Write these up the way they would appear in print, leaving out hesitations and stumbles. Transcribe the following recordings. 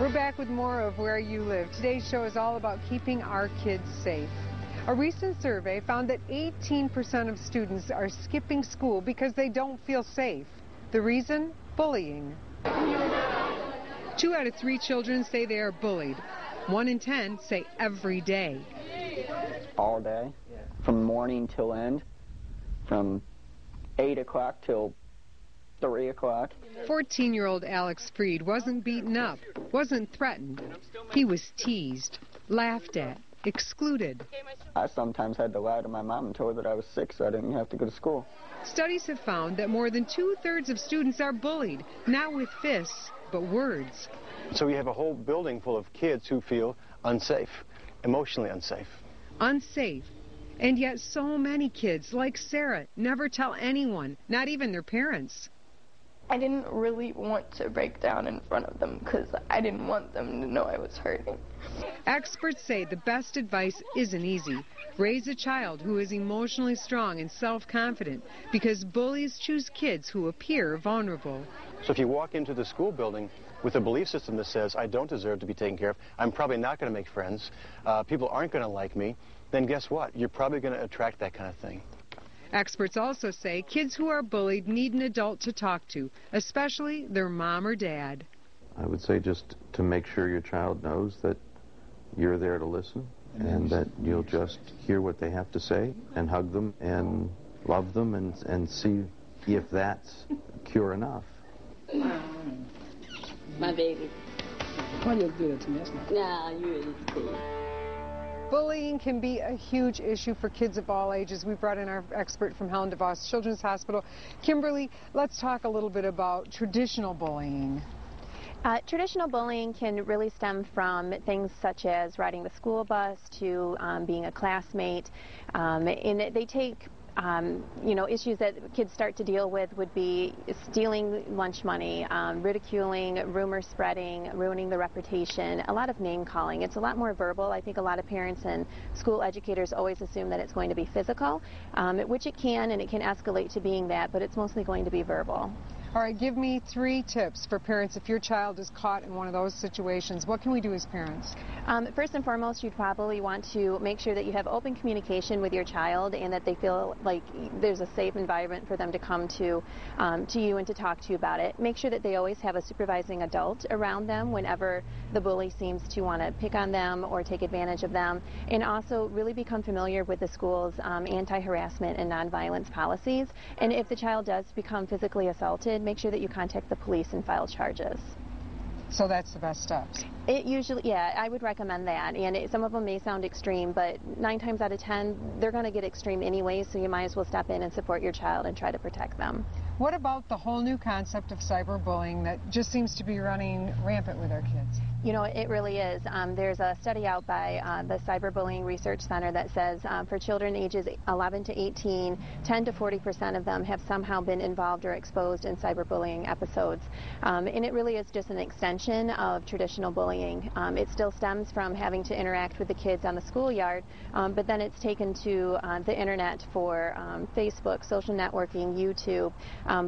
We're back with more of Where You Live. Today's show is all about keeping our kids safe. A recent survey found that 18% of students are skipping school because they don't feel safe. The reason? Bullying. 2 out of 3 children say they are bullied. 1 in 10 say every day. All day, from morning till end, from 8 o'clock till 3 o'clock. 14-year-old Alex Freed wasn't beaten up, wasn't threatened. He was teased, laughed at, excluded. I sometimes had to lie to my mom and told her that I was sick so I didn't have to go to school. Studies have found that more than 2/3 of students are bullied, not with fists, but words. So we have a whole building full of kids who feel unsafe, emotionally unsafe. Unsafe. And yet so many kids, like Sarah, never tell anyone, not even their parents. I didn't really want to break down in front of them because I didn't want them to know I was hurting. Experts say the best advice isn't easy. Raise a child who is emotionally strong and self-confident, because bullies choose kids who appear vulnerable. So if you walk into the school building with a belief system that says, I don't deserve to be taken care of, I'm probably not going to make friends, people aren't going to like me, then guess what? You're probably going to attract that kind of thing. Experts also say kids who are bullied need an adult to talk to, especially their mom or dad. I would say just to make sure your child knows that you're there to listen and that you'll just hear what they have to say and hug them and love them and see if that's cure enough. My baby. Why you do that to me? That's not... Nah, you really. Bullying can be a huge issue for kids of all ages. We brought in our expert from Helen DeVos Children's Hospital. Kimberly, let's talk a little bit about traditional bullying. Traditional bullying can really stem from things such as riding the school bus to being a classmate. And they take issues that kids start to deal with would be stealing lunch money, ridiculing, rumor spreading, ruining the reputation, a lot of name calling. It's a lot more verbal. I think a lot of parents and school educators always assume that it's going to be physical, which it can, and it can escalate to being that, but it's mostly going to be verbal. All right, give me 3 tips for parents if your child is caught in one of those situations. What can we do as parents? First and foremost, you'd probably want to make sure that you have open communication with your child and that they feel like there's a safe environment for them to come to you and to talk to you about it. Make sure that they always have a supervising adult around them whenever the bully seems to want to pick on them or take advantage of them. And also really become familiar with the school's anti-harassment and nonviolence policies. And if the child does become physically assaulted, make sure that you contact the police and file charges. So that's the best steps? It usually, yeah, I would recommend that. And some of them may sound extreme, but 9 times out of 10, they're going to get extreme anyway, so you might as well step in and support your child and try to protect them. What about the whole new concept of cyberbullying that just seems to be running rampant with our kids? You know, it really is. There's a study out by the Cyberbullying Research Center that says for children ages 11 to 18, 10 to 40% of them have somehow been involved or exposed in cyberbullying episodes. And it really is just an extension of traditional bullying. It still stems from having to interact with the kids on the schoolyard, but then it's taken to the internet for Facebook, social networking, YouTube.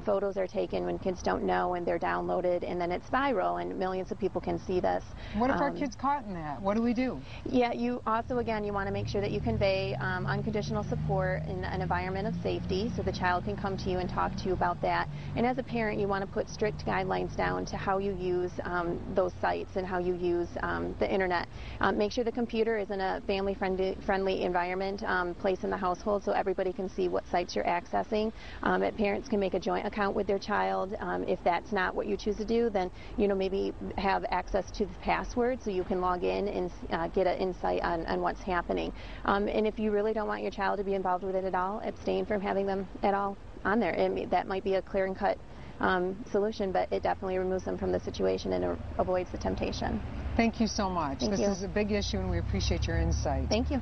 Photos are taken when kids don't know and they're downloaded, and then it's viral and millions of people can see this. What if our kid's caught in that? What do we do? Yeah, you also, again, you want to make sure that you convey unconditional support in an environment of safety so the child can come to you and talk to you about that. And as a parent, you want to put strict guidelines down to how you use those sites and how you use the internet. Make sure the computer is in a family-friendly environment, place in the household so everybody can see what sites you're accessing. Parents can make a joint account with their child. If that's not what you choose to do, then maybe have access to the password so you can log in and get an insight on what's happening. And if you really don't want your child to be involved with it at all, abstain from having them at all on there. And that might be a clear and cut solution, but it definitely removes them from the situation and avoids the temptation. Thank you so much. This is a big issue and we appreciate your insight. Thank you.